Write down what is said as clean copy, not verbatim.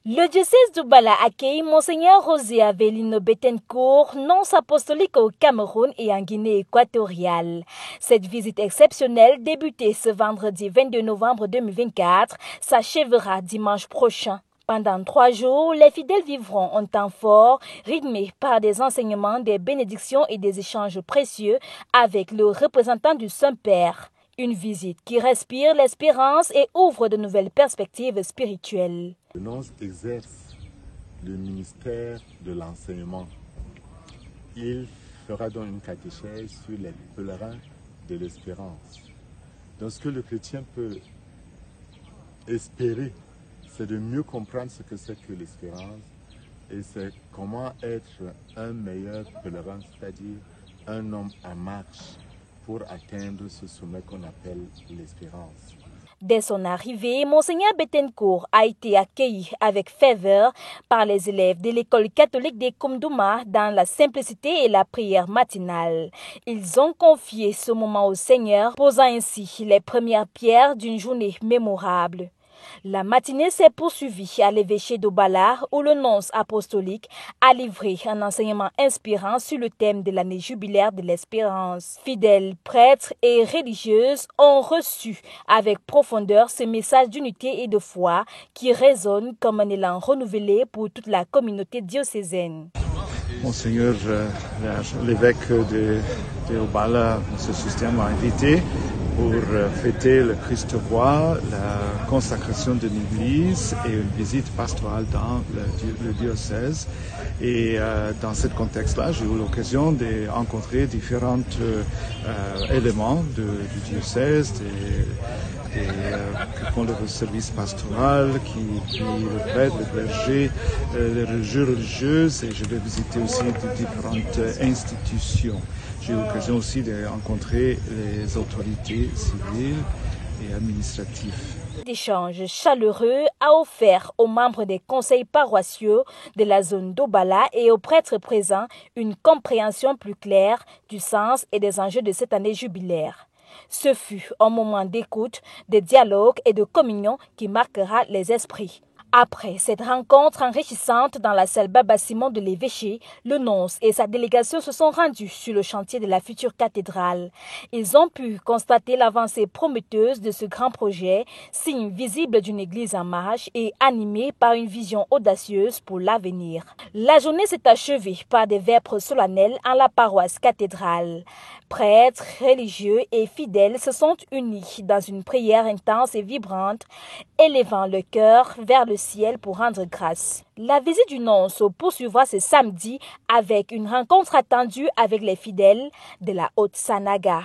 Le diocèse de Douala accueille Monseigneur José Avelino Bettencourt, nonce apostolique au Cameroun et en Guinée équatoriale. Cette visite exceptionnelle, débutée ce vendredi 22 novembre 2024, s'achèvera dimanche prochain. Pendant 3 jours, les fidèles vivront un temps fort, rythmé par des enseignements, des bénédictions et des échanges précieux avec le représentant du Saint-Père. Une visite qui respire l'espérance et ouvre de nouvelles perspectives spirituelles. Le nonce exerce le ministère de l'enseignement. Il fera donc une catéchèse sur les pèlerins de l'espérance. Donc ce que le chrétien peut espérer, c'est de mieux comprendre ce que c'est que l'espérance et c'est comment être un meilleur pèlerin, c'est-à-dire un homme en marche pour atteindre ce sommet qu'on appelle l'espérance. Dès son arrivée, Monseigneur Bettencourt a été accueilli avec ferveur par les élèves de l'école catholique des Koumdouma dans la simplicité et la prière matinale. Ils ont confié ce moment au Seigneur, posant ainsi les premières pierres d'une journée mémorable. La matinée s'est poursuivie à l'évêché de Douala où le nonce apostolique a livré un enseignement inspirant sur le thème de l'année jubilaire de l'espérance. Fidèles, prêtres et religieuses ont reçu avec profondeur ce message d'unité et de foi qui résonne comme un élan renouvelé pour toute la communauté diocésaine. Monseigneur l'évêque de Douala, M. Sustin, m'a invité pour fêter le Christ roi, la consacration de l'église et une visite pastorale dans le diocèse. Et dans ce contexte-là, j'ai eu l'occasion de rencontrer différents éléments du diocèse, qui font le service pastoral, qui le prêtre, le clergé, les religieuses, et je vais visiter aussi de différentes institutions. J'ai eu l'occasion aussi de rencontrer les autorités civiles et administratives. L'échange chaleureux a offert aux membres des conseils paroissiaux de la zone d'Obala et aux prêtres présents une compréhension plus claire du sens et des enjeux de cette année jubilaire. Ce fut un moment d'écoute, de dialogue et de communion qui marquera les esprits. Après cette rencontre enrichissante dans la salle Baba Simon de l'évêché, le nonce et sa délégation se sont rendus sur le chantier de la future cathédrale. Ils ont pu constater l'avancée prometteuse de ce grand projet, signe visible d'une église en marche et animée par une vision audacieuse pour l'avenir. La journée s'est achevée par des vêpres solennels en la paroisse cathédrale. Prêtres, religieux et fidèles se sont unis dans une prière intense et vibrante, élevant le cœur vers le ciel pour rendre grâce. La visite du nonce poursuivra ce samedi avec une rencontre attendue avec les fidèles de la Haute-Sanaga.